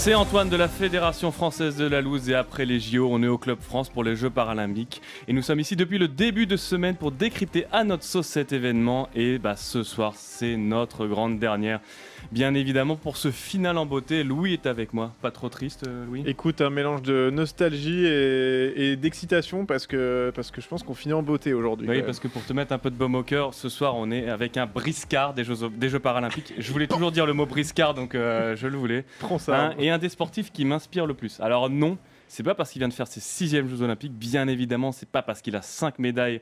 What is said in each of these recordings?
C'est Antoine de la Fédération Française de la Loose et après les JO, on est au Club France pour les Jeux Paralympiques. Et nous sommes ici depuis le début de semaine pour décrypter à notre sauce cet événement. Et ce soir, c'est notre grande dernière. Bien évidemment, pour ce final en beauté, Louis est avec moi. Pas trop triste, Louis? Écoute, un mélange de nostalgie et d'excitation parce que je pense qu'on finit en beauté aujourd'hui. Oui, parce que pour te mettre un peu de baume au cœur, ce soir, on est avec un briscard des Jeux Paralympiques. Je voulais toujours dire le mot briscard, donc je le voulais. Prends ça. Et un des sportifs qui m'inspire le plus. Alors non, c'est pas parce qu'il vient de faire ses 6e Jeux Olympiques, bien évidemment, c'est pas parce qu'il a 5 médailles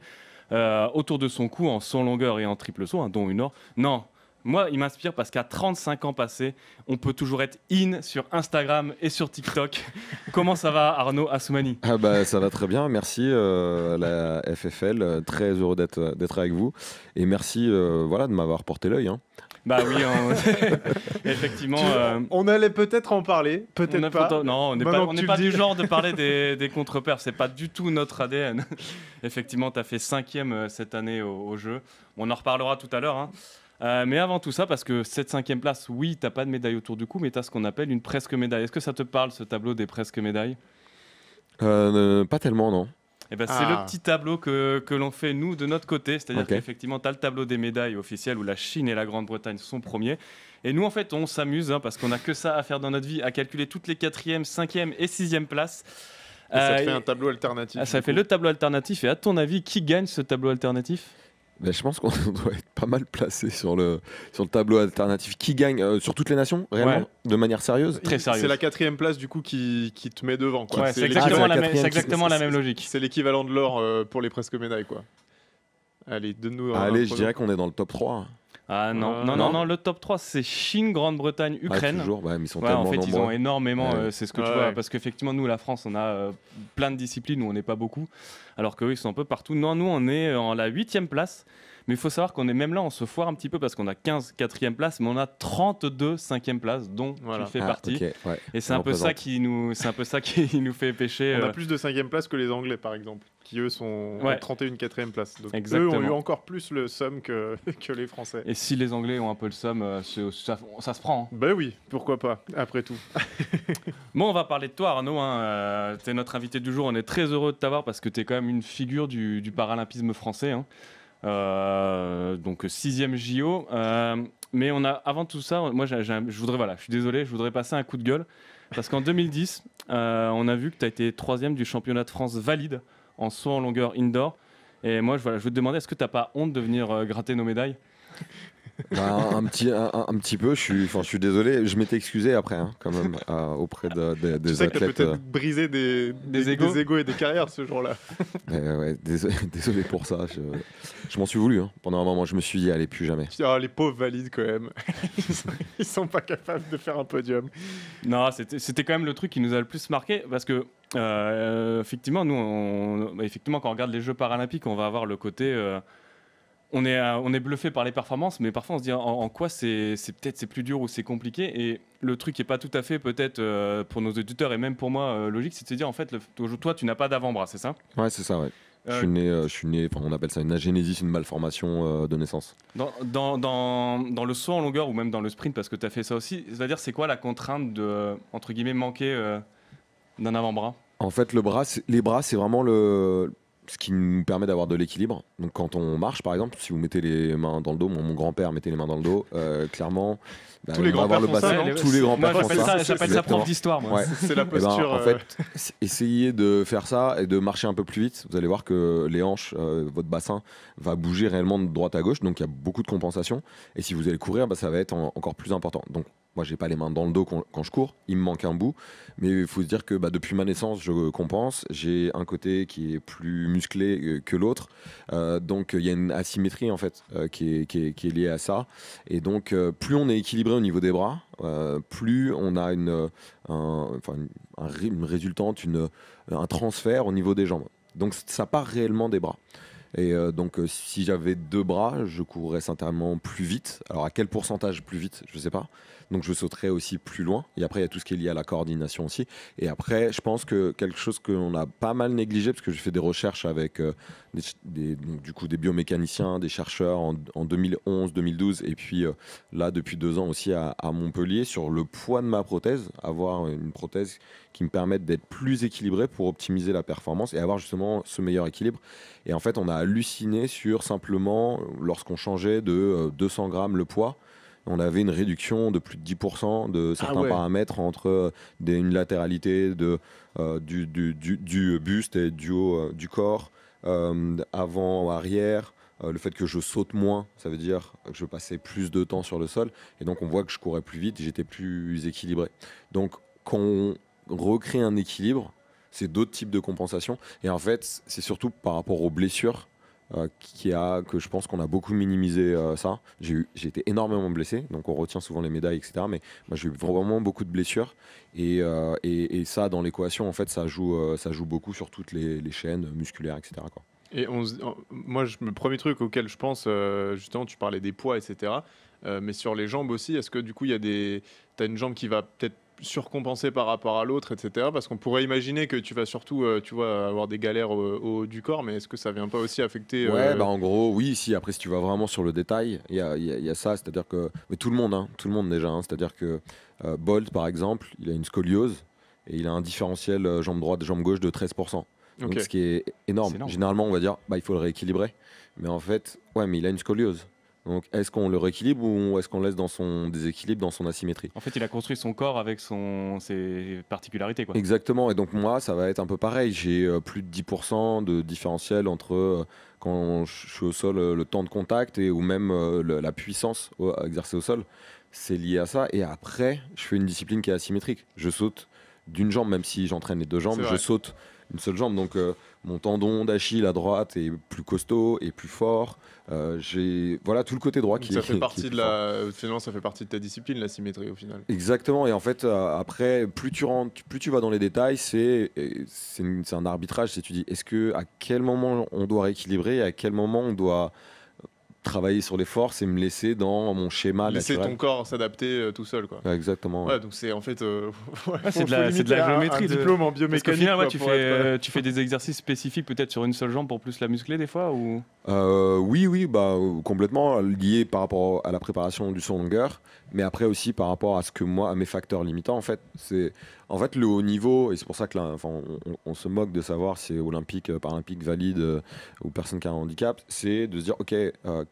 autour de son cou en saut longueur et en triple saut, dont une or. Non. Moi, il m'inspire parce qu'à 35 ans passés, on peut toujours être in sur Instagram et sur TikTok. Comment ça va, Arnaud Assoumani? Ça va très bien, merci la FFL, très heureux d'être avec vous. Et merci de m'avoir porté l'œil. Bah oui, effectivement. On allait peut-être en parler, peut-être pas. Non, on n'est pas du genre de parler des contre-perfs, c'est pas du tout notre ADN. Effectivement, tu as fait 5e cette année au jeu. On en reparlera tout à l'heure. Mais avant tout ça, parce que cette 5e place, oui, t'as pas de médaille autour du cou, mais t'as ce qu'on appelle une presque médaille. Est-ce que ça te parle, ce tableau des presque médailles? Pas tellement, non. C'est le petit tableau que l'on fait, nous, de notre côté. C'est-à-dire qu'effectivement, tu as le tableau des médailles officielles où la Chine et la Grande-Bretagne sont premiers. Et nous, en fait, on s'amuse, parce qu'on n'a que ça à faire dans notre vie, à calculer toutes les 4e, 5e et 6e places. Et ça te fait un tableau alternatif. Ça fait le tableau alternatif. Et à ton avis, qui gagne ce tableau alternatif? Je pense qu'on doit être pas mal placé sur le tableau alternatif. Qui gagne sur toutes les nations, réellement, de manière sérieuse? Très sérieuse. C'est la 4e place du coup qui te met devant. Quoi. Ouais, c'est exactement la même logique. C'est l'équivalent de l'or pour les presque médailles. Quoi. Allez, donne-nous je dirais qu'on est dans le top 3. Ah non, le top 3 c'est Chine, Grande-Bretagne, Ukraine. Toujours, mais ils sont tellement en fait, nombreux. ils ont énormément, c'est ce que tu vois, parce qu'effectivement, nous, la France, on a plein de disciplines où on n'est pas beaucoup, alors qu'eux, ils sont un peu partout. Non, nous, on est en la 8e place, mais il faut savoir qu'on est même là, on se foire un petit peu parce qu'on a 15 4e place, mais on a 32 5e place, dont tu fais partie. Et c'est un peu ça qui nous fait pêcher. On a plus de 5e place que les Anglais, par exemple, qui eux sont 31 4e place. Donc exactement. Eux ont eu encore plus le somme que les Français. Et si les Anglais ont un peu le somme, ça se prend. Ben oui, pourquoi pas, après tout. Bon, on va parler de toi, Arnaud. Tu es notre invité du jour. On est très heureux de t'avoir parce que tu es quand même une figure du paralympisme français. Donc 6e JO. Mais avant tout ça, moi, je suis désolé, je voudrais passer un coup de gueule parce qu'en 2010, on a vu que tu as été 3e du championnat de France valide en saut en longueur indoor. Et moi, je veux te demander, est-ce que tu n'as pas honte de venir gratter nos médailles? Un petit peu, je suis désolé, je m'étais excusé après quand même auprès des tu sais athlètes. Que t'as peut-être brisé des égos et des carrières ce jour-là. Désolé pour ça, je m'en suis voulu pendant un moment, je me suis dit allez, plus jamais. Les pauvres valides quand même, ils sont pas capables de faire un podium. Non, c'était quand même le truc qui nous a le plus marqué parce que effectivement, effectivement, quand on regarde les Jeux Paralympiques, on va avoir le côté on est bluffé par les performances, mais parfois on se dit en quoi c'est plus dur ou c'est compliqué. Et le truc qui n'est pas tout à fait peut-être pour nos auditeurs et même pour moi logique, c'est de se dire en fait, toi tu n'as pas d'avant-bras, c'est ça? Ouais, c'est ça, ouais. Je suis né, on appelle ça une agénésis, une malformation de naissance. Dans le saut en longueur ou même dans le sprint, parce que tu as fait ça aussi, c'est-à-dire c'est quoi la contrainte de, entre guillemets, manquer d'un avant-bras? En fait, les bras, c'est vraiment ce qui nous permet d'avoir de l'équilibre. Donc quand on marche, par exemple, si vous mettez les mains dans le dos, mon grand-père mettait les mains dans le dos, clairement, tous les grands-pères font ça, tous les grands-pères font ça. J'appelle ça prof d'histoire, moi. Ouais. C'est la posture. En fait, essayez de faire ça et de marcher un peu plus vite. Vous allez voir que les hanches, votre bassin va bouger réellement de droite à gauche, donc il y a beaucoup de compensation. Et si vous allez courir, ça va être encore plus important. Donc moi, j'ai pas les mains dans le dos quand je cours, il me manque un bout. Mais il faut se dire que depuis ma naissance, je compense. J'ai un côté qui est plus musclé que l'autre. Donc il y a une asymétrie en fait qui est liée à ça. Et donc plus on est équilibré au niveau des bras, plus on a une résultante, un transfert au niveau des jambes. Donc ça part réellement des bras. Et donc si j'avais 2 bras, je courrais certainement plus vite. Alors à quel pourcentage plus vite, je sais pas. donc je sauterai aussi plus loin. Et après, il y a tout ce qui est lié à la coordination aussi. Et après, je pense que quelque chose qu'on a pas mal négligé, parce que j'ai fait des recherches avec donc, du coup, des biomécaniciens, des chercheurs en 2011, 2012, et puis là, depuis 2 ans aussi à Montpellier, sur le poids de ma prothèse, avoir une prothèse qui me permette d'être plus équilibré pour optimiser la performance et avoir justement ce meilleur équilibre. Et en fait, on a halluciné sur simplement, lorsqu'on changeait de 200 grammes le poids, on avait une réduction de plus de 10% de certains paramètres entre une latéralité du buste et du haut du corps, avant, arrière. Le fait que je saute moins, ça veut dire que je passais plus de temps sur le sol. Et donc, on voit que je courais plus vite et j'étais plus équilibré. Donc, quand on recrée un équilibre, c'est d'autres types de compensation. Et en fait, c'est surtout par rapport aux blessures que je pense qu'on a beaucoup minimisé ça. J'ai été énormément blessé, donc on retient souvent les médailles, etc. Mais moi, j'ai eu vraiment beaucoup de blessures. Et ça, dans l'équation, en fait, ça joue beaucoup sur toutes les chaînes musculaires, etc., quoi. Et moi, le premier truc auquel je pense, justement, tu parlais des poids, etc. Mais sur les jambes aussi, est-ce que du coup, t'as une jambe qui va peut-être surcompenser par rapport à l'autre, etc. Parce qu'on pourrait imaginer que tu vas surtout, tu vois, avoir des galères au haut du corps, mais est-ce que ça vient pas aussi affecter Ouais, bah en gros, oui, si. Après, si tu vas vraiment sur le détail, il y a ça, c'est-à-dire que, mais tout le monde déjà, hein, c'est-à-dire que Bolt, par exemple, il a une scoliose et il a un différentiel jambe droite, jambe gauche de 13%. Donc, ce qui est énorme. C'est énorme. Généralement, on va dire, bah, il faut le rééquilibrer. Mais en fait, ouais, mais il a une scoliose. Donc, est-ce qu'on le rééquilibre ou est-ce qu'on le laisse dans son déséquilibre, dans son asymétrie? En fait, il a construit son corps avec ses particularités, quoi. Exactement. Et donc, moi, ça va être un peu pareil. J'ai plus de 10% de différentiel entre quand je suis au sol, le temps de contact ou même la puissance à exercer au sol. C'est lié à ça. Et après, je fais une discipline qui est asymétrique. Je saute d'une jambe, même si j'entraîne les deux jambes, je saute une seule jambe. Donc, mon tendon d'Achille à droite est plus costaud et plus fort. J'ai voilà tout le côté droit qui ça fait est partie plus finalement, ça fait partie de ta discipline, la symétrie au final. Exactement. Et en fait, après, plus tu vas dans les détails, c'est un arbitrage. C'est tu dis, à quel moment on doit rééquilibrer, et à quel moment on doit travailler sur les forces et me laisser dans mon schéma laisser naturel. Ton corps s'adapter tout seul, quoi. Ouais, exactement. Ouais, donc c'est en fait c'est de la géométrie, un diplôme en parce biomécanique. qu'au final, tu fais des exercices spécifiques peut-être sur une seule jambe pour plus la muscler des fois ou Oui, bah complètement lié par rapport à la préparation du saut en longueur, mais après aussi par rapport à à mes facteurs limitants. En fait le haut niveau, et c'est pour ça que là, on se moque de savoir si c'est olympique, paralympique, valide ou personne qui a un handicap, c'est de se dire ok,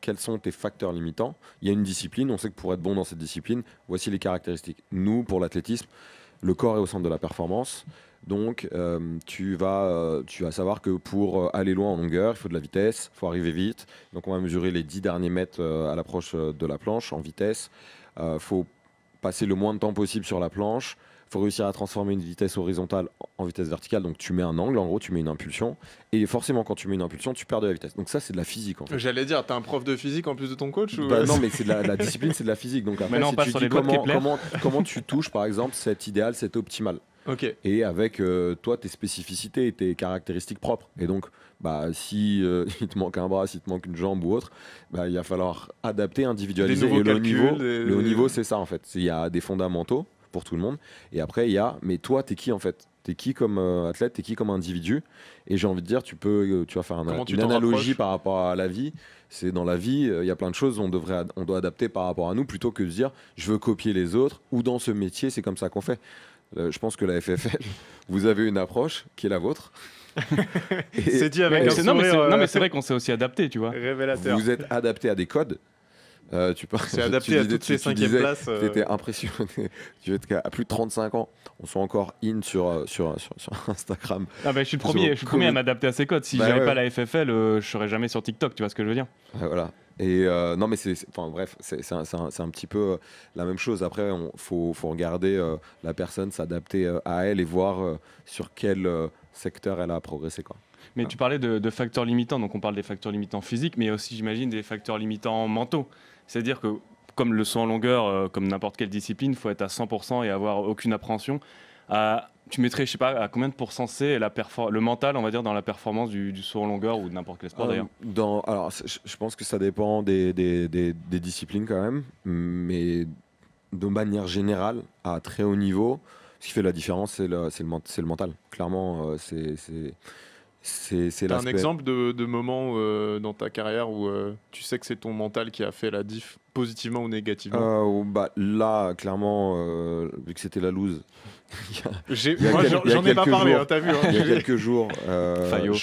quels sont tes facteurs limitants? Il y a une discipline, on sait que pour être bon dans cette discipline, voici les caractéristiques. Nous, pour l'athlétisme, le corps est au centre de la performance. Donc, tu vas savoir que pour aller loin en longueur, il faut de la vitesse, il faut arriver vite. Donc, on va mesurer les 10 derniers mètres à l'approche de la planche en vitesse. Il faut passer le moins de temps possible sur la planche. Il faut réussir à transformer une vitesse horizontale en vitesse verticale. Donc, tu mets un angle, en gros, tu mets une impulsion. Et forcément, quand tu mets une impulsion, tu perds de la vitesse. Donc, ça, c'est de la physique, en fait. J'allais dire, t'as un prof de physique en plus de ton coach ou... Non, mais c'est de la discipline, c'est de la physique. Donc, après, maintenant, on passe sur les doigts de Kepler. Comment tu touches, par exemple, cet idéal, cet optimal. Okay. Et avec toi tes spécificités et tes caractéristiques propres. Et donc, si il te manque un bras, s'il te manque une jambe ou autre, il va falloir adapter, individualiser. Et le haut niveau, c'est ça en fait. Il y a des fondamentaux pour tout le monde. Et après, mais toi, t'es qui en fait? T'es qui comme athlète? T'es qui comme individu? Et j'ai envie de dire, tu vas faire une analogie par rapport à la vie. C'est dans la vie, il y a plein de choses on doit adapter par rapport à nous plutôt que de dire je veux copier les autres ou dans ce métier, c'est comme ça qu'on fait. Je pense que la FFL, vous avez une approche qui est la vôtre. C'est dit avec un sourire. Non, mais c'est vrai qu'on s'est aussi adapté, tu vois. Révélateur. Vous êtes adapté à des codes. C'est adapté à toutes ces 5e places. Tu étais impressionné. Tu étais à plus de 35 ans. On soit encore in sur Instagram. Ah je suis le premier à m'adapter à ces codes. Si j'avais pas la FFL, je serais jamais sur TikTok, tu vois ce que je veux dire. Voilà. Et non, mais c'est un petit peu la même chose. Après, faut regarder la personne, s'adapter à elle et voir sur quel secteur elle a progressé, quoi. Mais tu parlais de facteurs limitants, donc on parle des facteurs limitants physiques, mais aussi, j'imagine, des facteurs limitants mentaux. C'est-à-dire que, comme le saut en longueur, comme n'importe quelle discipline, il faut être à 100% et avoir aucune appréhension. Tu mettrais, je sais pas, à combien de pourcents c'est le mental, on va dire, dans la performance du saut en longueur ou de n'importe quel sport d'ailleurs? Alors, je pense que ça dépend des disciplines quand même, mais de manière générale, à très haut niveau, ce qui fait la différence, c'est le mental. Clairement, c'est T'as un l'aspect. exemple de moment dans ta carrière où tu sais que c'est ton mental qui a fait la diff, positivement ou négativement? Là, clairement, vu que c'était la loose, Moi, j'en ai pas parlé, hein, t'as vu. il y a Hein. quelques jours, Fayot.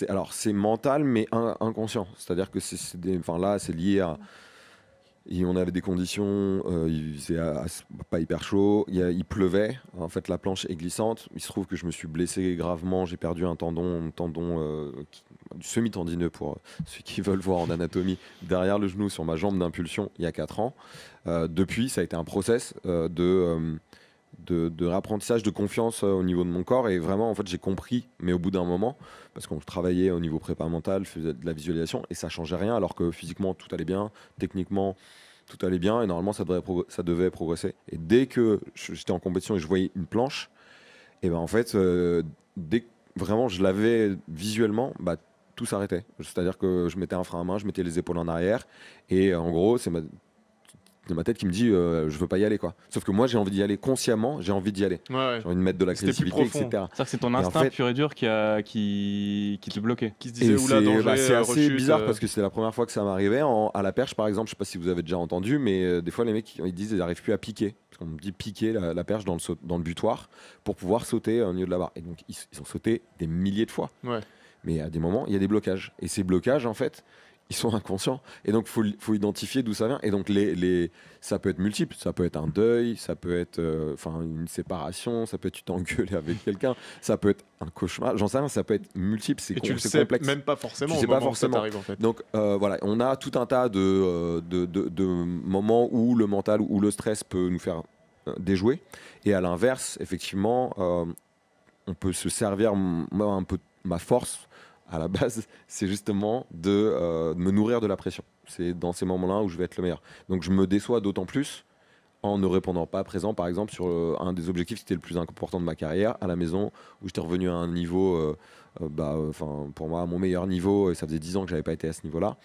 alors c'est mental mais inconscient. C'est-à-dire que là, c'est lié à. On avait des conditions, il faisait pas hyper chaud, il pleuvait, en fait la planche est glissante, il se trouve que je me suis blessé gravement, j'ai perdu un tendon du semi-tendineux pour ceux qui veulent voir en anatomie, derrière le genou sur ma jambe d'impulsion il y a 4 ans. Depuis, ça a été un process de réapprentissage, de confiance au niveau de mon corps, et vraiment en fait j'ai compris, mais au bout d'un moment, parce qu'on travaillait au niveau prépa mental, faisait de la visualisation et ça changeait rien, alors que physiquement tout allait bien, techniquement tout allait bien, et normalement ça devait progresser. Et dès que j'étais en compétition et je voyais une planche, et ben en fait dès que vraiment je l'avais visuellement, bah tout s'arrêtait. C'est-à-dire que je mettais un frein à main, je mettais les épaules en arrière, et en gros c'est ma tête qui me dit je veux pas y aller, quoi. Sauf que moi j'ai envie d'y aller consciemment, j'ai envie d'y aller. Ouais. J'ai envie de mettre de C'était plus l'agressivité, profond. etc. C'est-à-dire que c'est ton Et en instinct fait- pur et dur qui te bloquait. Qui se disait, Et oula, danger, c'est assez rechute, bizarre parce que c'est la première fois que ça m'arrivait à la perche, par exemple. Je sais pas si vous avez déjà entendu, mais des fois les mecs ils disent ils n'arrivent plus à piquer. Parce qu'on me dit piquer la perche dans le butoir pour pouvoir sauter au niveau de la barre. Et donc ils ont sauté des milliers de fois. Ouais. Mais à des moments il y a des blocages. Et ces blocages en fait ils sont inconscients. Et donc faut identifier d'où ça vient. Et donc ça peut être multiple. Ça peut être un deuil, ça peut être une séparation, ça peut être tu t'es engueulé avec quelqu'un, ça peut être un cauchemar. J'en sais rien, ça peut être multiple. Et tu le c'est sais complexe. même pas forcément Tu au sais pas moment où ça forcément. t'arrive, en fait. Donc voilà, on a tout un tas de moments où le mental ou le stress peut nous faire déjouer. Et à l'inverse, effectivement, on peut se servir, moi, un peu ma force à la base, c'est justement de me nourrir de la pression. C'est dans ces moments-là où je vais être le meilleur. Donc je me déçois d'autant plus en ne répondant pas présent, par exemple, sur un des objectifs qui était le plus important de ma carrière, à la maison, où j'étais revenu à un niveau, pour moi, à mon meilleur niveau, et ça faisait 10 ans que j'avais pas été à ce niveau-là.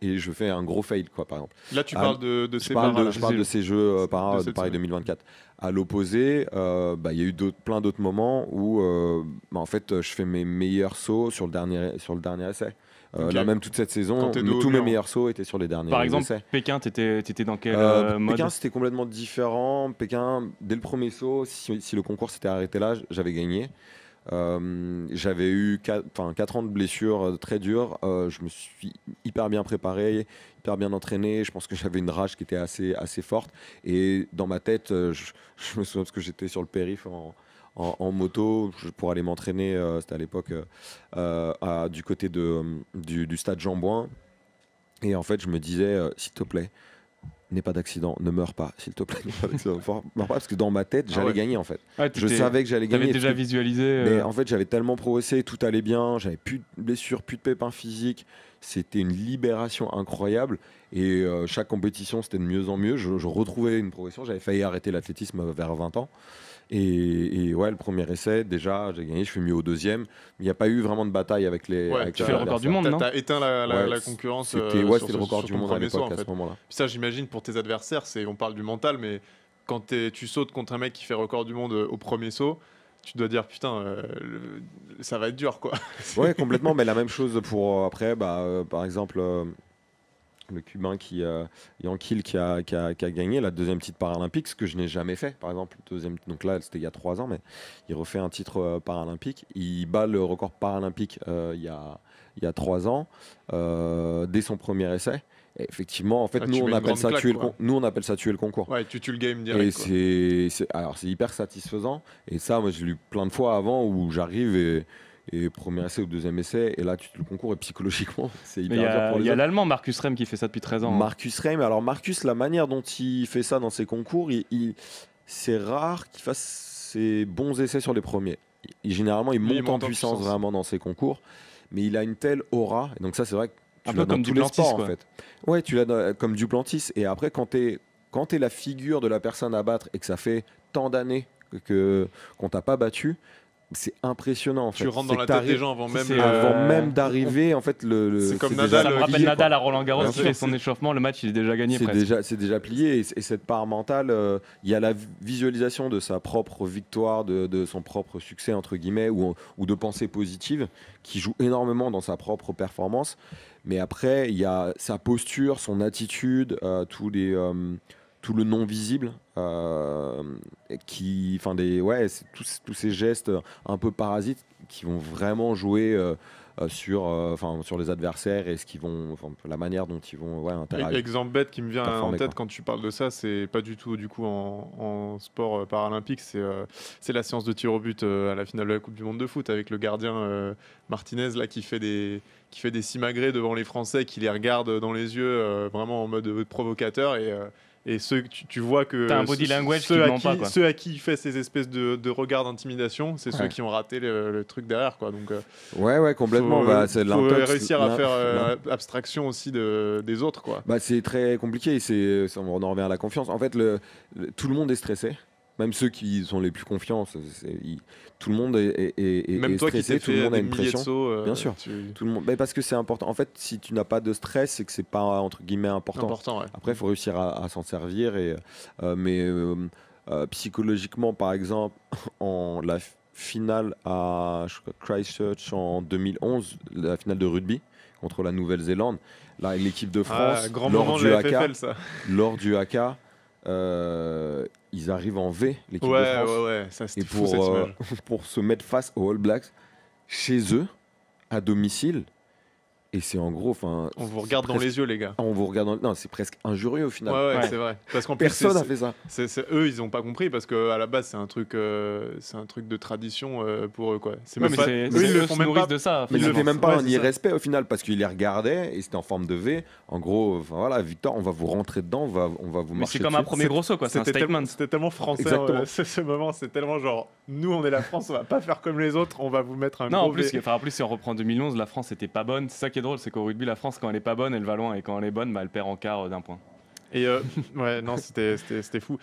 Et je fais un gros fail, quoi, par exemple. Là, tu parles de Je ces parle barres-là. je parle de ces jeux de de cette Paris semaine. 2024. À l'opposé, il y a eu plein d'autres moments où en fait, je fais mes meilleurs sauts sur le dernier essai. Ok. Là, même toute cette saison, Quand t'es dos au tous mes mur. meilleurs sauts étaient sur les derniers Par exemple, essais. Pékin, t'étais dans quel mode? Pékin, c'était complètement différent. Pékin, dès le premier saut, si le concours s'était arrêté là, j'avais gagné. J'avais eu 4 ans de blessures très dures. Je me suis hyper bien préparé, hyper bien entraîné. Je pense que j'avais une rage qui était assez forte. Et dans ma tête, je me souviens parce que j'étais sur le périph' en moto pour aller m'entraîner. C'était à l'époque du côté du stade Jean-Bouin. Et en fait, je me disais, s'il te plaît, n'aie pas d'accident, ne meurs pas, s'il te plaît, n'aie pas d'accident. Meurs pas, parce que dans ma tête, j'allais ouais. gagner, en fait. Ouais, Je savais que j'allais T'avais gagner. déjà parce que- visualisé. Mais en fait, j'avais tellement progressé, tout allait bien, j'avais plus de blessures, plus de pépins physiques. C'était une libération incroyable. Et chaque compétition, c'était de mieux en mieux. Je retrouvais une progression. J'avais failli arrêter l'athlétisme vers 20 ans. Et ouais, le premier essai, déjà, j'ai gagné. Je fais mieux au deuxième. Il n'y a pas eu vraiment de bataille avec les. Ouais, avec tu fais le record du monde, non? T'as éteint la Ouais, concurrence. C'était sur c'était le record sur du ton monde à premier saut, l'époque, en à fait. ce moment-là. Puis ça, j'imagine, pour tes adversaires, on parle du mental, mais quand tu sautes contre un mec qui fait record du monde au premier saut, tu dois dire putain, ça va être dur, quoi. Ouais, complètement. Mais la même chose pour après, par exemple, le Cubain Yankil qui a gagné la deuxième titre paralympique, ce que je n'ai jamais fait, par exemple. Donc là, c'était il y a 3 ans, mais il refait un titre paralympique. Il bat le record paralympique il y a 3 ans, dès son premier essai. Et effectivement, en fait, Ah, nous, tu on mets une appelle grande ça claque, tuer quoi. nous, on appelle ça tuer le concours. Ouais, tu tues le game Et direct, quoi. c'est hyper satisfaisant. Et ça, moi, j'ai lu plein de fois avant où j'arrive et premier essai ou deuxième essai, et là, tu tues le concours, et psychologiquement, c'est Mais hyper dur pour il les y a autres. l'allemand Marcus Rem qui fait ça depuis 13 ans. Marcus Reim, alors Marcus, la manière dont il fait ça dans ses concours, c'est rare qu'il fasse ses bons essais sur les premiers. Généralement, il Lui, monte en puissance vraiment dans ses concours, mais il a une telle aura, et donc ça, c'est vrai que Un tu peu l'as dans comme tous les Duplantis, sports, quoi. en fait. Ouais, tu l'as comme Duplantis, et après, quand t'es la figure de la personne à battre et que ça fait tant d'années qu'on t'a pas battu, c'est impressionnant en fait. Tu rentres C'est dans la que tête des t'arrives- gens avant même. avant même d'arriver, en fait, C'est comme déjà Nadal, Ça me rappelle plié, quoi. Nadal à Roland Garros Bien qui sûr. fait son échauffement, le match il est déjà gagné presque. C'est déjà plié et cette part mentale, il y a la visualisation de sa propre victoire, de son propre succès entre guillemets ou de pensée positive qui joue énormément dans sa propre performance. Mais après, il y a sa posture, son attitude, tout le non visible, c'est tous ces gestes un peu parasites qui vont vraiment jouer sur les adversaires et la manière dont ils vont interagir. Exemple bête qui me vient en Performer, tête quoi. quand tu parles de ça, c'est pas du tout du coup en sport paralympique, c'est la séance de tir au but à la finale de la Coupe du Monde de foot avec le gardien Martinez là qui fait des simagrées devant les Français, qui les regarde dans les yeux vraiment en mode provocateur et ceux que tu vois que T'as un body language ceux qui à ment pas, quoi. ceux à qui il fait ces espèces de regards d'intimidation, c'est ceux Ouais. qui ont raté le truc derrière quoi. Donc Ouais, complètement. C'est de faut l'intox, réussir à faire l'in- abstraction aussi des autres quoi. C'est très compliqué. On en revient à la confiance. En fait, tout le monde est stressé. Même ceux qui sont les plus confiants, tout le monde est Même toi qui stressé. t'es Tout le fait monde a des une milliers de pression. sauts, Bien sûr. Tout le monde. Parce que c'est important. En fait, si tu n'as pas de stress, c'est que c'est pas entre guillemets important. ouais. Après, il faut réussir à s'en servir. Psychologiquement, par exemple, en la finale à Christchurch en 2011, la finale de rugby contre la Nouvelle-Zélande, là, avec l'équipe de France, Grand lors moment du de la haka, FFL ça. lors du haka, ils arrivent en V, l'équipe de Ouais, France, ouais, ça et c'était fou cette image. pour se mettre face aux All Blacks chez eux, à domicile. Et c'est en gros, On vous regarde dans les yeux les gars. on vous regarde. Non, c'est presque injurieux au final. Ouais, Ouais. c'est vrai. Parce qu'en plus, Personne n'a fait ça. eux, ils ont pas compris parce que à la base, c'est un truc de tradition pour eux quoi. C'est Ouais, même mais pas. c'est- Eux, ils le eux font se même nourrissent pas. de ça. Mais finalement. c'était même pas Ouais, un c'est ça. irrespect au final parce qu'ils les regardaient et c'était en forme de V. En gros, voilà, Victor, on va vous rentrer dedans, on va vous Mais marcher c'est comme un dessus. premier gros saut, quoi. C'est un statement. C'était tellement français. Exactement. Ce moment, c'est tellement genre, nous, on est la France, on va pas faire comme les autres, on va vous mettre un Non, gros en plus, V. en plus, si on reprend 2011, la France était pas bonne. C'est ça qui est drôle, c'est qu'au rugby, la France, quand elle est pas bonne, elle va loin, et quand elle est bonne, elle perd en quart d'1 point. Et ouais, non, c'était fou.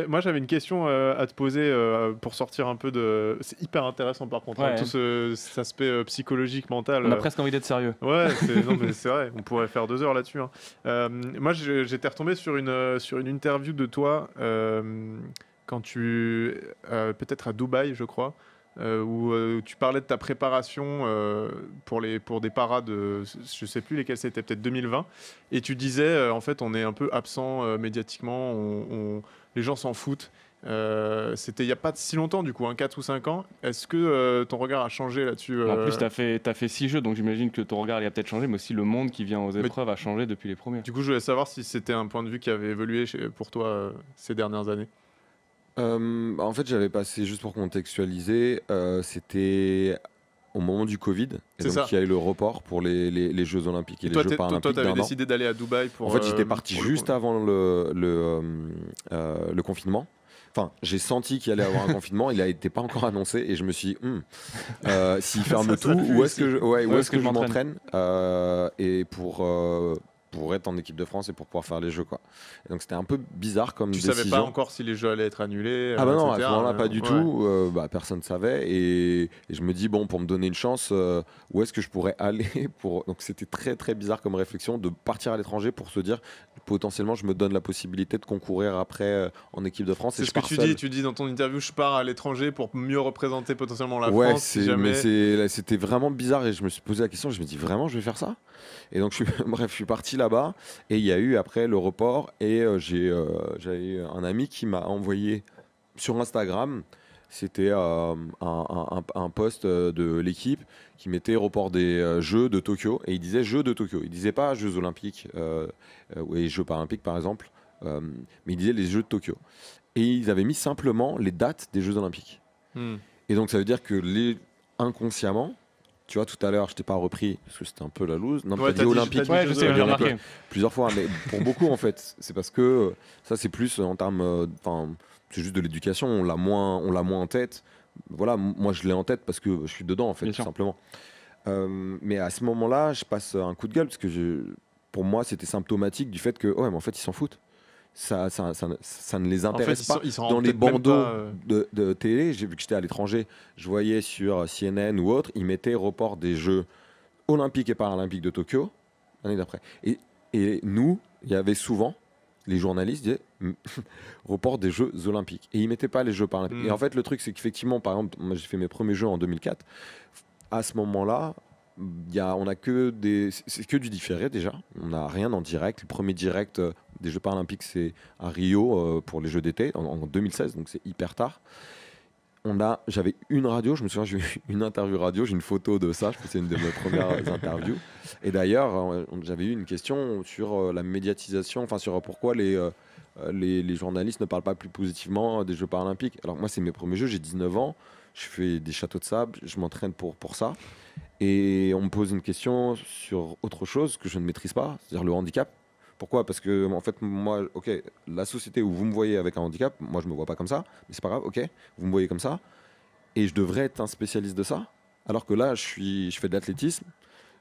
Moi, j'avais une question à te poser pour sortir un peu de. C'est hyper intéressant par contre, hein, Ouais. tout cet aspect psychologique, mental. On a presque envie d'être sérieux. Ouais, non, mais c'est vrai, on pourrait faire 2 heures là-dessus. Hein. Moi, j'étais retombé sur une interview de toi quand peut-être à Dubaï, je crois, où tu parlais de ta préparation pour des paras je sais plus lesquels c'était, peut-être 2020, et tu disais en fait on est un peu absent médiatiquement, les gens s'en foutent. C'était il n'y a pas si longtemps du coup, 4 ou 5 ans. Est-ce que ton regard a changé là-dessus En plus, t'as fait 6 jeux, donc j'imagine que ton regard il a peut-être changé, mais aussi le monde qui vient aux épreuves a changé depuis les premiers. Du coup, je voulais savoir si c'était un point de vue qui avait évolué pour toi ces dernières années. En fait, j'avais passé, juste pour contextualiser, c'était au moment du Covid. Et C'est donc, ça. il y a eu le report pour les Jeux Olympiques et Toi, les Jeux toi, Paralympiques tu avais d'un an. décidé d'aller à Dubaï pour. En fait, j'étais parti pour juste avant le confinement. Enfin, j'ai senti qu'il allait y avoir un confinement. Il n'était pas encore annoncé et je me suis dit, s'il ferme Ça tout, pue où est-ce ici. que je m'entraîne et pour être en équipe de France et pour pouvoir faire les Jeux, quoi. Et donc c'était un peu bizarre comme Tu décision. savais pas encore si les jeux allaient être annulés. Ah bah non, à ce etc., moment-là, pas du ouais. tout. Personne ne savait. Et je me dis, bon, pour me donner une chance, où est-ce que je pourrais aller pour... Donc c'était très, très bizarre comme réflexion de partir à l'étranger pour se dire, potentiellement, je me donne la possibilité de concourir après en équipe de France. C'est et ce je que pars tu seul. dis. Tu dis dans ton interview, je pars à l'étranger pour mieux représenter potentiellement la Ouais, France. Si jamais. c'était vraiment bizarre et je me suis posé la question, je me dis, vraiment, je vais faire ça? Et donc, je suis parti là-bas et il y a eu après le report et j'avais un ami qui m'a envoyé sur Instagram, c'était un post de l'équipe qui mettait report des Jeux de Tokyo et il disait Jeux de Tokyo. Il disait pas Jeux Olympiques et Jeux Paralympiques par exemple, mais il disait les Jeux de Tokyo. Et ils avaient mis simplement les dates des Jeux Olympiques. Et donc ça veut dire que inconsciemment, tu vois, tout à l'heure, je t'ai pas repris parce que c'était un peu la loose. Non, Ouais, t'as dit olympique. t'as dit Ouais, je Jeux sais, j'ai Olympiques. remarqué. Plusieurs fois, mais pour beaucoup en fait, c'est parce que ça c'est plus en termes, c'est juste de l'éducation, on l'a moins en tête. Voilà, moi je l'ai en tête parce que je suis dedans en fait, Bien tout sûr. simplement. Mais à ce moment-là, je passe un coup de gueule parce que pour moi c'était symptomatique du fait que ouais, mais en fait ils s'en foutent. ça ne les En fait, intéresse pas. ils s'en Dans rendent les peut-être même bandeaux pas, de télé, vu que j'étais à l'étranger, je voyais sur CNN ou autre, ils mettaient report des Jeux olympiques et paralympiques de Tokyo l'année d'après. Et nous, il y avait souvent, les journalistes disaient report des Jeux olympiques. Et ils ne mettaient pas les Jeux paralympiques. Et en fait, le truc, c'est qu'effectivement, par exemple, moi j'ai fait mes premiers Jeux en 2004. À ce moment-là, on a c'est que du différé déjà. On n'a rien en direct. Le premier direct des Jeux paralympiques, c'est à Rio pour les Jeux d'été en 2016, donc c'est hyper tard. J'avais une radio, je me souviens, j'ai eu une interview radio, j'ai une photo de ça, je pense que c'est une de mes premières interviews. Et d'ailleurs, j'avais eu une question sur la médiatisation, enfin sur pourquoi les journalistes ne parlent pas plus positivement des Jeux paralympiques. Alors moi, c'est mes premiers Jeux, j'ai 19 ans, je fais des châteaux de sable, je m'entraîne pour ça. Et on me pose une question sur autre chose que je ne maîtrise pas, c'est-à-dire le handicap. Pourquoi ? Parce que, en fait, moi, ok, la société où vous me voyez avec un handicap, moi, je ne me vois pas comme ça, mais c'est pas grave, ok, vous me voyez comme ça, et je devrais être un spécialiste de ça, alors que là, je fais de l'athlétisme,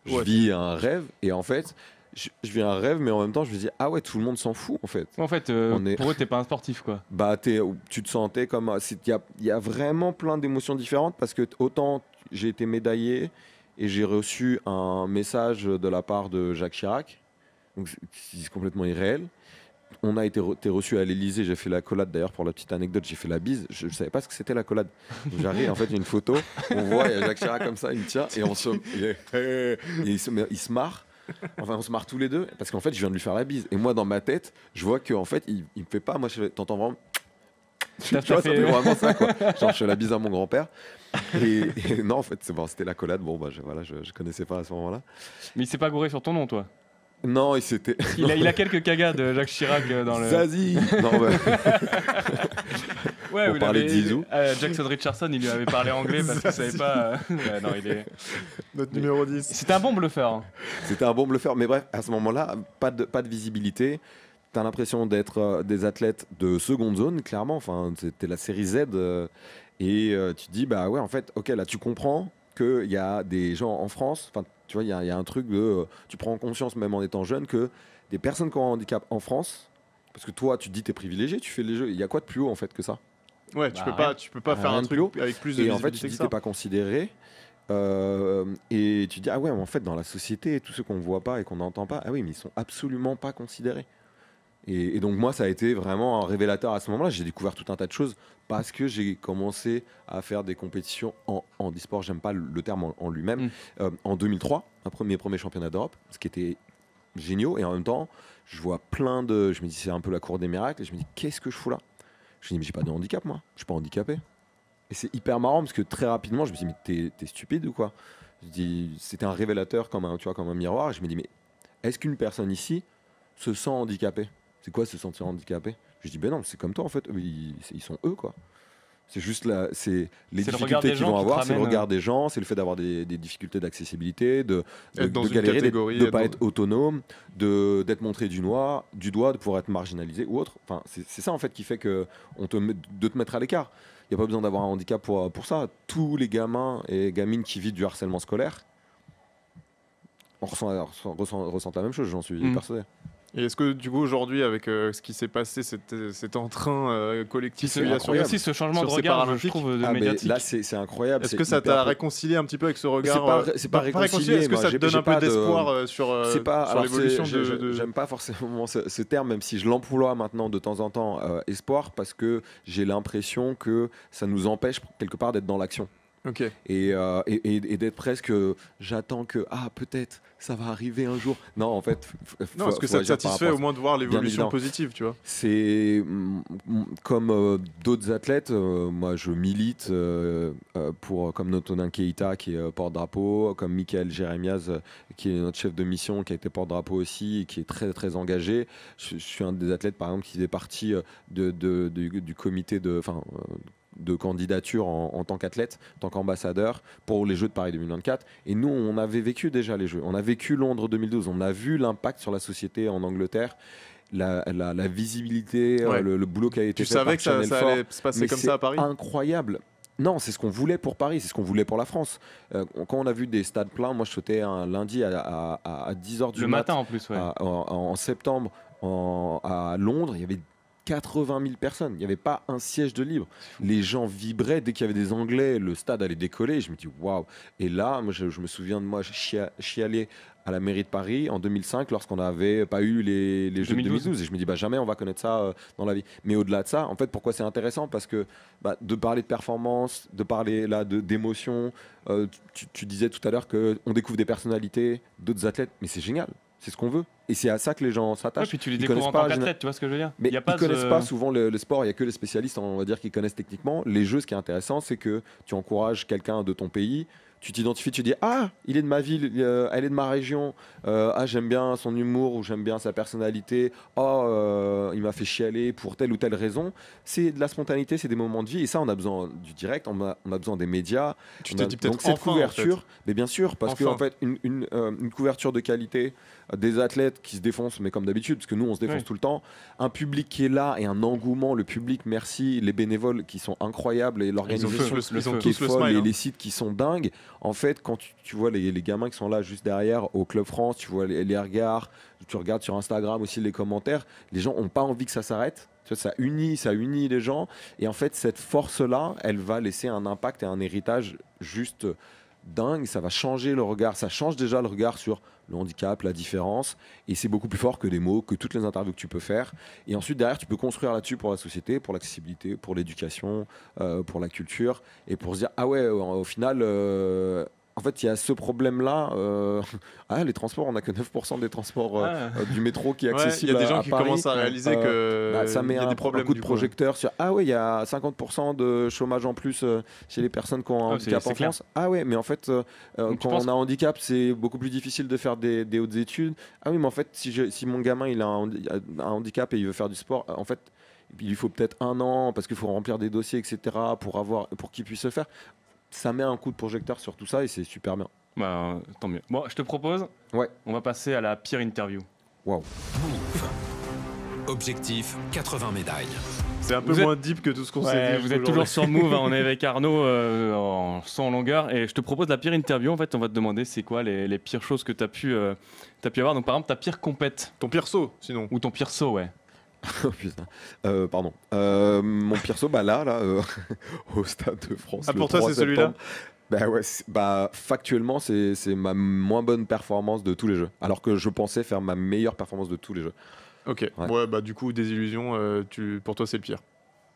je vis un rêve, et en fait, je vis un rêve, mais en même temps, je me dis, ah ouais, tout le monde s'en fout, en fait. En fait, pour eux, t'es pas un sportif, quoi. Bah, tu te sentais comme... Il y a vraiment plein d'émotions différentes, parce que autant j'ai été médaillé, et j'ai reçu un message de la part de Jacques Chirac, donc c'est complètement irréel. On a été reçu à l'Elysée, j'ai fait la collade d'ailleurs pour la petite anecdote, j'ai fait la bise, je ne savais pas ce que c'était la collade. Donc j'arrive, en fait il y a une photo, on voit, il y a Jacques Chirac comme ça, il me tient et il se marre. Enfin on se marre tous les deux parce qu'en fait je viens de lui faire la bise. Et moi dans ma tête, je vois qu'en fait il me fait pas, moi t'entends vraiment... Tu vois, ça fait vraiment ça quoi. Genre je fais la bise à mon grand-père. Et non en fait c'était la collade, bon bah je connaissais pas à ce moment-là. Mais il s'est pas gouré sur ton nom toi? Non, il a quelques cagades, Jacques Chirac, dans le... Zazie. Non, ouais, on parlait d'Izou. Jackson Richardson, il lui avait parlé anglais parce qu'il savait pas... Ouais, non, il est... Notre numéro 10. C'était un bon bluffeur. Hein. C'était un bon bluffeur, mais bref, à ce moment-là, pas de visibilité. T'as l'impression d'être des athlètes de seconde zone, clairement. Enfin, c'était la série Z. Et tu te dis, bah ouais, en fait, ok, là, tu comprends qu'il y a des gens en France... Tu vois, il y a un truc de... tu prends conscience, même en étant jeune, que des personnes qui ont un handicap en France, parce que toi, tu te dis t'es privilégié, tu fais les jeux, il y a quoi de plus haut, en fait, que ça ? Ouais, tu peux pas faire un truc avec plus de visibilité. Et en fait, tu te dis t'es pas considéré. Et tu te dis, ah ouais, mais en fait, dans la société, tous ceux qu'on ne voit pas et qu'on n'entend pas, ah oui, mais ils sont absolument pas considérés. Et donc moi, ça a été vraiment un révélateur à ce moment-là. J'ai découvert tout un tas de choses parce que j'ai commencé à faire des compétitions en handisport. J'aime pas le terme en lui-même. En 2003, mes premiers championnats d'Europe, ce qui était génial. Et en même temps, je vois plein de... Je me dis, c'est un peu la cour des miracles. Et je me dis, qu'est-ce que je fous là ? Je me dis, mais j'ai pas de handicap, moi. Je suis pas handicapé. Et c'est hyper marrant parce que très rapidement, je me dis, mais t'es stupide ou quoi ? Je dis, c'était un révélateur comme un miroir. Et je me dis, mais est-ce qu'une personne ici se sent handicapée ? C'est quoi se sentir handicapé ? Je dis, ben non, c'est comme toi en fait, ils sont eux quoi. C'est juste c'est les difficultés qu'ils vont avoir, c'est le regard des gens, c'est le fait d'avoir des difficultés d'accessibilité, de galérer, de ne pas être autonome, d'être montré du doigt, de pouvoir être marginalisé ou autre. Enfin, c'est ça en fait qui fait de te mettre à l'écart. Il n'y a pas besoin d'avoir un handicap pour ça. Tous les gamins et gamines qui vivent du harcèlement scolaire ressentent la même chose, j'en suis persuadé. Et est-ce que du coup aujourd'hui avec ce qui s'est passé, cet entrain collectif, il y a aussi ce changement de regard, je trouve, médiatique. Là c'est incroyable. Est-ce que ça t'a réconcilié un petit peu avec ce regard? C'est pas réconcilié. Est-ce que ça te donne un peu d'espoir sur l'évolution J'aime pas forcément ce terme, même si je l'emploie maintenant de temps en temps, espoir, parce que j'ai l'impression que ça nous empêche quelque part d'être dans l'action. Okay. Et d'être presque j'attends que peut-être ça va arriver un jour. Non en fait est-ce que ça te satisfait au moins de voir l'évolution positive, tu vois? C'est comme d'autres athlètes, moi je milite pour comme Notonin Keita qui est porte-drapeau, comme Michael Jérémiaz qui est notre chef de mission, qui a été porte-drapeau aussi et qui est très très engagé. Je suis un des athlètes par exemple qui fait partie du comité de candidature en tant qu'athlète, en tant qu'ambassadeur pour les Jeux de Paris 2024. Et nous, on avait vécu déjà les Jeux. On a vécu Londres 2012. On a vu l'impact sur la société en Angleterre, la visibilité, le boulot qui a été fait par Channel 4. Tu savais que ça allait se passer comme ça à Paris ? Incroyable. Non, c'est ce qu'on voulait pour Paris, c'est ce qu'on voulait pour la France. Quand on a vu des stades pleins, moi je sautais un lundi à 10h du matin en plus, ouais. En septembre à Londres, il y avait 80 000 personnes. Il n'y avait pas un siège de libre. Les gens vibraient dès qu'il y avait des Anglais. Le stade allait décoller. Je me dis waouh. Et là, moi, je me souviens de moi chialer à la mairie de Paris en 2005 lorsqu'on n'avait pas eu les Jeux de 2012. Et je me dis bah jamais on va connaître ça dans la vie. Mais au-delà de ça, en fait, pourquoi c'est intéressant? Parce que de parler de performance, de parler là d'émotion. Tu disais tout à l'heure qu'on découvre des personnalités, d'autres athlètes, mais c'est génial. C'est ce qu'on veut. Et c'est à ça que les gens s'attachent. Puis tu les découvres en tant qu'athlète, tu vois ce que je veux dire? Mais ils ne connaissent pas souvent le sport. Il n'y a que les spécialistes, on va dire, qui connaissent techniquement. Les jeux, ce qui est intéressant, c'est que tu encourages quelqu'un de ton pays. Tu t'identifies, tu dis ah, il est de ma ville, elle est de ma région. Ah, j'aime bien son humour ou j'aime bien sa personnalité. Oh, il m'a fait chialer pour telle ou telle raison. C'est de la spontanéité, c'est des moments de vie. Et ça, on a besoin du direct, on a besoin des médias. Tu te dis peut-être donc cette enfin, couverture, en fait. mais bien sûr, parce qu'en fait, une couverture de qualité, des athlètes qui se défoncent, mais comme d'habitude, parce que nous, on se défonce tout le temps. Un public qui est là et un engouement. Le public, merci, les bénévoles qui sont incroyables et l'organisation qui est folle et les sites qui sont dingues. En fait, quand tu vois les gamins qui sont là juste derrière au Club France, tu vois les regards, tu regardes sur Instagram aussi les commentaires, les gens n'ont pas envie que ça s'arrête. Tu vois, ça unit les gens. Et en fait, cette force-là, elle va laisser un impact et un héritage juste dingue. Ça va changer le regard. Ça change déjà le regard sur le handicap, la différence. Et c'est beaucoup plus fort que les mots, que toutes les interviews que tu peux faire. Et ensuite, derrière, tu peux construire là-dessus pour la société, pour l'accessibilité, pour l'éducation, pour la culture. Et pour se dire, ah ouais, au final... en fait, il y a ce problème-là. Les transports, on n'a que 9% des transports du métro qui est accessible. Il y a des gens qui Paris. Commencent à réaliser que ça met y a des problèmes, un coup de projecteur sur ah ouais, il y a 50% de chômage en plus chez les personnes qui ont un handicap en France. Ah ouais, mais en fait, quand on a un handicap, c'est beaucoup plus difficile de faire des hautes études. Ah oui, mais en fait, si mon gamin il a un handicap et il veut faire du sport, en fait, il lui faut peut-être 1 an parce qu'il faut remplir des dossiers, etc. pour qu'il puisse le faire. Ça met un coup de projecteur sur tout ça et c'est super bien. Bah, tant mieux. Bon, je te propose, on va passer à la pire interview. Waouh. Move. Objectif 80 médailles. C'est un peu moins deep que tout ce qu'on s'est dit. Vous êtes toujours sur Move, on est avec Arnaud en son longueur et je te propose la pire interview. En fait, on va te demander c'est quoi les pires choses que tu as pu avoir. Donc par exemple, ta pire compète. Ton pire saut, sinon. Ou ton pire saut, ouais. Oh putain. Pardon. Mon pire saut, là, au Stade de France. Ah, pour toi, c'est celui-là? Factuellement, c'est ma moins bonne performance de tous les jeux. Alors que je pensais faire ma meilleure performance de tous les jeux. Ok. Ouais, du coup, désillusion, pour toi, c'est le pire.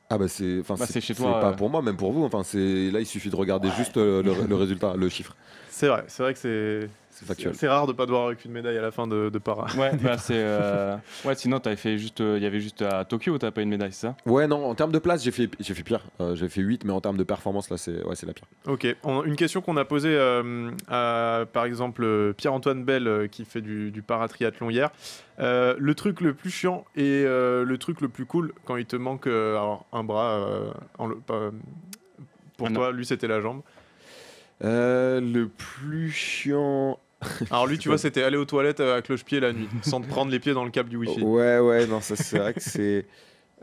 Ah c'est chez toi. C'est pas pour moi, même pour vous. Enfin, là, il suffit de regarder juste le résultat, le chiffre. C'est vrai que c'est factuel. C'est rare de pas devoir avec une médaille à la fin de para. Ouais, sinon t'avais fait juste, il y avait juste à Tokyo où t'as pas une médaille, c'est ça? Ouais, non, en termes de place, j'ai fait pire. J'ai fait 8, mais en termes de performance, là, c'est la pire. Ok. Une question qu'on a posée à, par exemple, Pierre-Antoine Bell qui fait du paratriathlon hier. Le truc le plus chiant et le truc le plus cool quand il te manque un bras. Pour toi, lui, c'était la jambe. Le plus chiant. Alors lui, tu vois, c'était aller aux toilettes à cloche-pied la nuit, sans te prendre les pieds dans le câble du wifi. Ouais, non, ça c'est vrai que c'est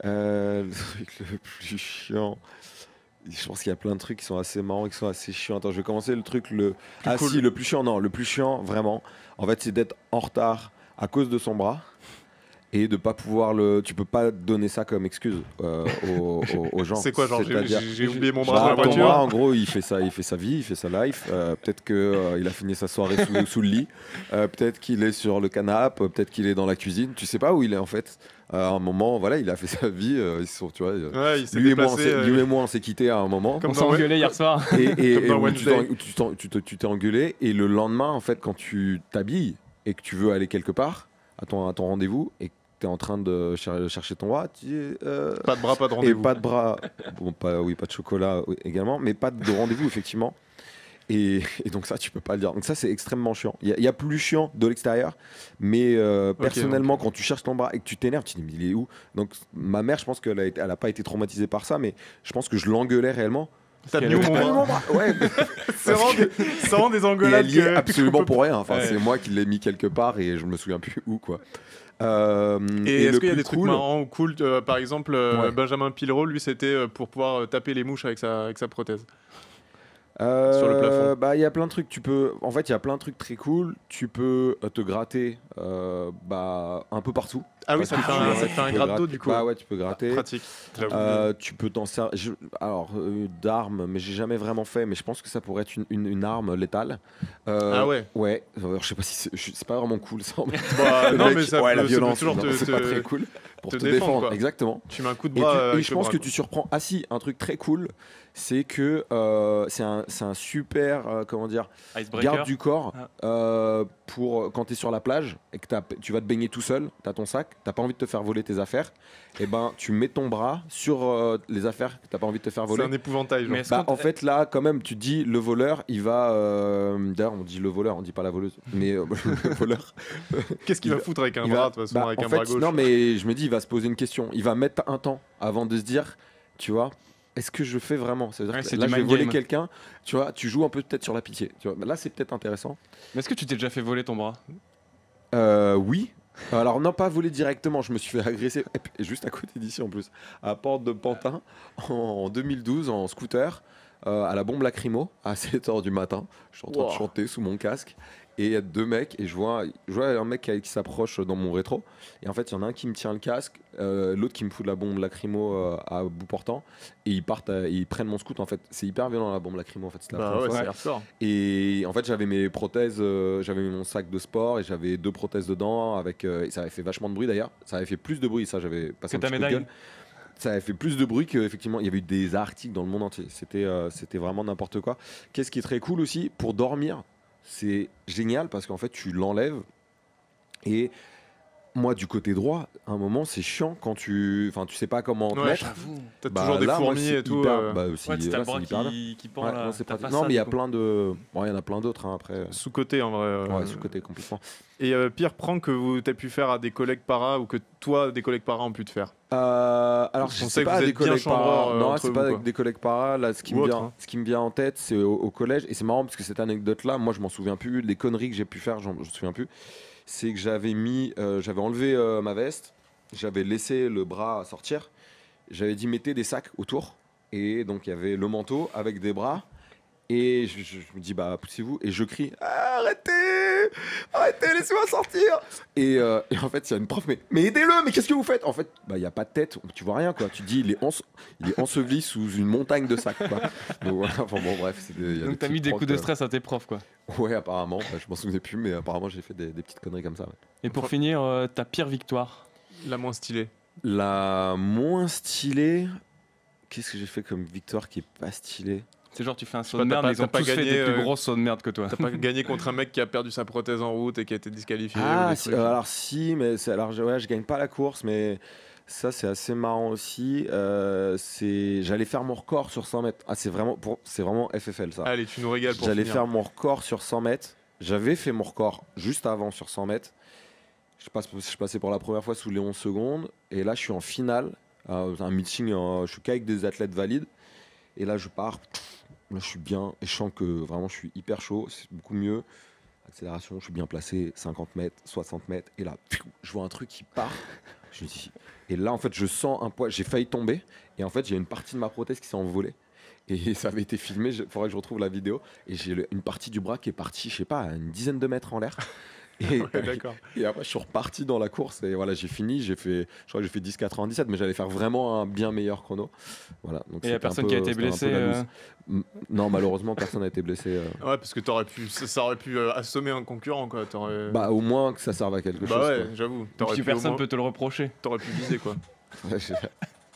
le truc le plus chiant. Je pense qu'il y a plein de trucs qui sont assez marrants, qui sont assez chiants. Attends, je vais commencer le truc le plus chiant. Non, le plus chiant, vraiment. En fait, c'est d'être en retard à cause de son bras. Et de pas pouvoir tu peux pas donner ça comme excuse aux gens. C'est quoi, genre j'ai oublié mon bras dans la voiture. Ton bras, en gros, il fait sa vie, il fait sa life. Peut-être qu'il a fini sa soirée sous le lit. Peut-être qu'il est sur le canapé. Peut-être qu'il est dans la cuisine. Tu sais pas où il est en fait. À un moment, voilà, il a fait sa vie. Tu vois, lui et moi, on s'est quittés à un moment. On s'est engueulé hier soir. Et tu t'es engueulé. Et le lendemain, en fait, quand tu t'habilles et que tu veux aller quelque part à ton rendez-vous et que tu es en train de chercher ton bras, pas de bras, pas de rendez-vous. Et pas de bras, pas de chocolat également, mais pas de rendez-vous effectivement. Et donc ça, tu peux pas le dire. Donc ça, c'est extrêmement chiant. Il y a plus chiant de l'extérieur, mais personnellement, quand tu cherches ton bras et que tu t'énerves, tu te dis mais il est où? Donc ma mère, je pense qu'elle a pas été traumatisée par ça, mais je pense que je l'engueulais réellement. T'as mis mon bras. Ouais. C'est vraiment des engueulades. Et elle y est absolument pour rien. Enfin, c'est moi qui l'ai mis quelque part et je me souviens plus où quoi. Et est-ce qu'il y a des trucs marrants ou cool par exemple, Benjamin Pilero, lui, c'était pour pouvoir taper les mouches avec sa prothèse. Sur le plafond. Il y a plein de trucs. Il y a plein de trucs très cool. Tu peux te gratter un peu partout. Ah oui, Parce ça que fait tu un peux gratte gratter. d'eau du coup. Bah ouais, tu peux gratter. Pratique. J'avoue. Tu peux t'en servir. Alors, d'armes, mais j'ai jamais vraiment fait. Mais je pense que ça pourrait être une arme létale. Ah ouais. Ouais. Je sais pas si c'est pas vraiment cool ça. Bah, Le non, mec, mais ça ouais, la peut violence, toujours non, te- c'est pas te- très cool. Pour te te défendre, défendre, quoi. exactement. Tu mets un coup de Et, bras. et avec je le pense bras, que quoi. tu surprends. Ah si, un truc très cool, c'est que c'est un super, comment dire, Icebreaker. garde du corps Ah. pour quand tu es sur la plage et que tu vas te baigner tout seul, tu as ton sac, tu pas envie de te faire voler tes affaires, et ben tu mets ton bras sur les affaires que tu pas envie de te faire C'est voler. un épouvantail. Genre. Mais est-ce Bah, qu'on- en fait, là, quand même, tu te dis le voleur, il va. D'ailleurs, on dit le voleur, on dit pas la voleuse, mais le voleur. Qu'est-ce qu'il il va va- foutre avec un il bras, va- de toute façon, bah, avec en un fait, bras gauche? non, mais je me dis, il va se poser une question. Il va mettre un temps avant de se dire, tu vois, est-ce que je fais vraiment? C'est-à-dire Ouais, que c'est là, du je vais mind voler game. quelqu'un, tu vois, tu joues un peu peut-être sur la pitié. Tu vois. Là, c'est peut-être intéressant. Mais est-ce que tu t'es déjà fait voler ton bras? Oui. Alors, non, pas voler directement. Je me suis fait agresser, et puis, juste à côté d'ici en plus, à Porte de Pantin, en 2012, en scooter, à la bombe lacrymo, à 7h du matin. Je suis en train de Wow. chanter sous mon casque. Et il y a deux mecs, et je vois un mec qui s'approche dans mon rétro. Et en fait, il y en a un qui me tient le casque, l'autre qui me fout de la bombe lacrymo à bout portant. Et ils prennent mon scoot. En fait, c'est hyper violent la bombe lacrymo. En fait, c'était la Bah première ouais, fois. c'est hardcore. Et en fait, j'avais mes prothèses, j'avais mis mon sac de sport et j'avais 2 prothèses dedans. Et ça avait fait vachement de bruit d'ailleurs. Ça avait fait plus de bruit, ça, j'avais passé Que un ta petit coup de médaille. gueule. Ça avait fait plus de bruit qu'effectivement, il y avait eu des articles dans le monde entier. C'était vraiment n'importe quoi. Qu'est-ce qui est très cool aussi, pour dormir, c'est génial parce qu'en fait, tu l'enlèves. Et moi, du côté droit, à un moment, c'est chiant quand tu sais pas comment te Ouais, mettre. J'avoue. T'as Bah, toujours des là, moi, fourmis c'est et tout. hyper- bah, c'est- Ouais, t'as là, le bras c'est hyper bien. qui pend Ouais, là. non, c'est T'as pratique. pas Non, ça, mais il y a du coup. plein de. Bon, il y en a plein d'autres hein, après. Sous-côté en vrai. Ouais, sous-côté complètement. Et pire prank que vous t'avez pu faire à des collègues para ou que toi, des collègues para ont pu te faire. Alors, On je sait sais que pas vous à des êtes bien collègues chambreurs, para. Non, entre c'est vous, pas avec quoi. des collègues para. Là, ce qui Ou me autre, vient, hein. ce qui me vient en tête, c'est au collège. Et c'est marrant parce que cette anecdote-là, moi, je m'en souviens plus. Les conneries que j'ai pu faire, je me souviens plus. C'est que j'avais enlevé ma veste, j'avais laissé le bras sortir. J'avais dit mettez des sacs autour. Et donc, il y avait le manteau avec des bras. Et je me dis, bah, poussez-vous. Et je crie, arrêtez, laissez-moi sortir. Et en fait, il y a une prof, mais aidez-le, mais qu'est-ce que vous faites? En fait, bah, il n'y a pas de tête, tu vois rien, quoi. Tu dis, il est enseveli sous une montagne de sacs, quoi. Donc, voilà, enfin, bon, bref. Donc t'as mis des coups de stress à tes profs, quoi. Ouais, apparemment. Bah, je m'en souvenais plus, mais apparemment, j'ai fait des petites conneries comme ça. Ouais. Et pour finir, ta pire victoire? La moins stylée. La moins stylée, qu'est-ce que j'ai fait comme victoire qui est pas stylée? C'est genre tu fais un saut pas, de t'as merde, pas- mais ils ont t'as pas tous fait gagné, des plus gros sauts de merde que toi. T'as pas gagné contre un mec qui a perdu sa prothèse en route et qui a été disqualifié ou Ah, des si, trucs. alors si, mais ouais, je gagne pas la course, mais ça c'est assez marrant aussi. J'allais faire mon record sur 100 mètres. Ah, c'est vraiment FFL ça. Allez, tu nous régales pour J'allais finir. faire mon record sur 100 mètres. J'avais fait mon record juste avant sur 100 mètres. Je passais pour la première fois sous les 11 secondes. Et là, je suis en finale. Un meeting, je suis qu'avec des athlètes valides. Et là, je pars. Là, je suis bien. Et je sens que vraiment, je suis hyper chaud. C'est beaucoup mieux. Accélération, je suis bien placé. 50 mètres, 60 mètres. Et là, je vois un truc qui part. Je me dis. Et là, en fait, je sens un poids. J'ai failli tomber. Et en fait, j'ai une partie de ma prothèse qui s'est envolée. Et ça avait été filmé. Il faudrait que je retrouve la vidéo. Et j'ai une partie du bras qui est partie, je sais pas, à une dizaine de mètres en l'air. Et, Ouais, d'accord. et après, je suis reparti dans la course et voilà, j'ai fini. Je crois que j'ai fait 10,97, mais j'allais faire vraiment un bien meilleur chrono. Voilà. Donc Et il y a c'était un personne peu- qui a été c'était un peu blessé. la loose. Non, malheureusement, personne n'a été blessé. Ouais, parce que ça aurait pu assommer un concurrent, quoi. Bah, au moins que ça serve à quelque Bah chose. ouais, j'avoue. Et puis personne peut te le reprocher. T'aurais pu viser, quoi. Quoi.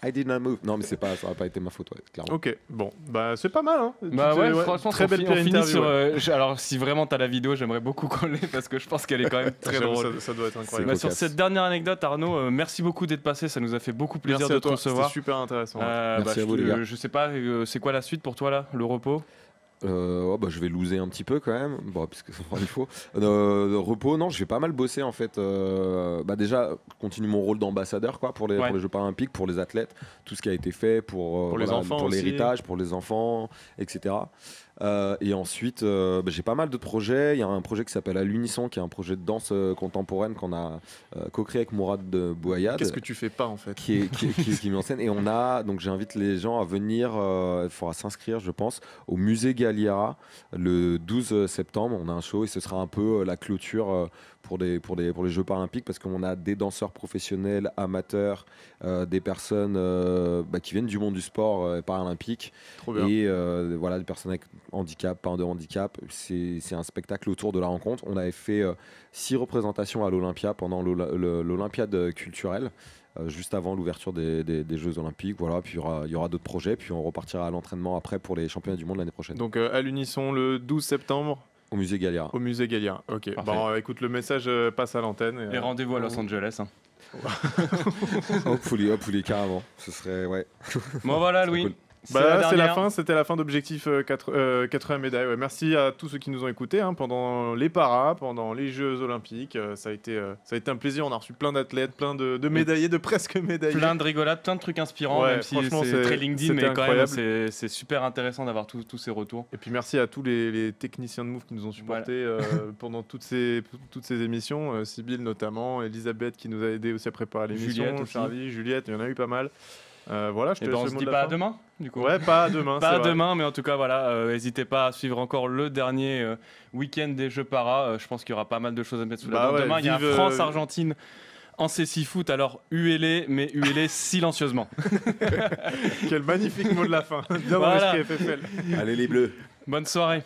I did not move. Non, mais ça n'aurait pas été ma faute, ouais, clairement. Ok, bon, bah c'est pas mal, hein. Bah ouais, franchement, très belle on pire finit interview. sur. Ouais. Alors, si vraiment t'as la vidéo, j'aimerais beaucoup qu'on l'ait parce que je pense qu'elle est quand même très J'avoue, drôle. ça doit être incroyable. Bah, C'est sur cocasse. cette dernière anecdote, Arnaud, merci beaucoup d'être passé. Ça nous a fait beaucoup plaisir Merci de à te toi, c'était recevoir. super intéressant. Merci à vous, les gars. Je sais pas, c'est quoi la suite pour toi là, le repos? Bah, je vais loser un petit peu quand même, bon, parce que il faut. Repos, non, je vais pas mal bosser en fait. Bah, déjà, continue mon rôle d'ambassadeur quoi, pour les Jeux paralympiques, pour les athlètes, tout ce qui a été fait pour les enfants pour aussi. l'héritage, pour les enfants, etc. Et ensuite, bah, j'ai pas mal de projets. Il y a un projet qui s'appelle À l'Unisson, qui est un projet de danse contemporaine qu'on a co-créé avec Mourad Bouayad. Qu'est-ce que tu fais pas en fait? Qui met en scène. Et donc j'invite les gens à venir, il faudra s'inscrire, je pense, au musée Galliera le 12 septembre. On a un show et ce sera un peu la clôture pour les Jeux paralympiques, parce qu'on a des danseurs professionnels, amateurs, des personnes qui viennent du monde du sport paralympique, Trop bien. et voilà, des personnes avec handicap, pas de handicap. C'est un spectacle autour de la rencontre. On avait fait 6 représentations à l'Olympia pendant l'Olympiade culturelle, juste avant l'ouverture des Jeux Olympiques. Voilà, puis il y aura d'autres projets, puis on repartira à l'entraînement après pour les championnats du monde l'année prochaine. Donc à l'unisson le 12 septembre Au musée Galliard. au musée Galliard. Ok. Parfait. Bon, écoute, le message passe à l'antenne. Et rendez-vous à Los Angeles. Hein. Hopefully, carrément. Ce serait, ouais. Bon voilà, Louis. cool. C'est la C'est la dernière. fin, c'était la fin d'Objectif 80 médailles. Ouais, merci à tous ceux qui nous ont écoutés pendant les paras, pendant les Jeux Olympiques. Ça a été un plaisir. On a reçu plein d'athlètes, plein de médaillés, de presque médaillés. Plein de rigolades, plein de trucs inspirants, Ouais, même si franchement, c'est très LinkedIn, mais c'était quand même incroyable. c'est super intéressant d'avoir tous ces retours. Et puis merci à tous les techniciens de Move qui nous ont supportés pendant toutes ces émissions. Sibylle notamment, Elisabeth qui nous a aidé aussi à préparer l'émission, Juliette aussi. Charlie, Juliette, il y en a eu pas mal. Voilà, je te Et ben laisse on le se mot dit de pas la à fin. demain, du coup. Ouais, pas à demain. Pas c'est à vrai. demain, mais en tout cas, voilà, n'hésitez pas à suivre encore le dernier week-end des Jeux Para. Je pense qu'il y aura pas mal de choses à mettre sous la Bah dent. ouais, Demain, il y a vive, France-Argentine en CC Foot. Alors, huez-les, mais huez-les silencieusement. Quel magnifique mot de la fin. Bien dans Voilà. l'esprit FFL. Allez les Bleus. Bonne soirée.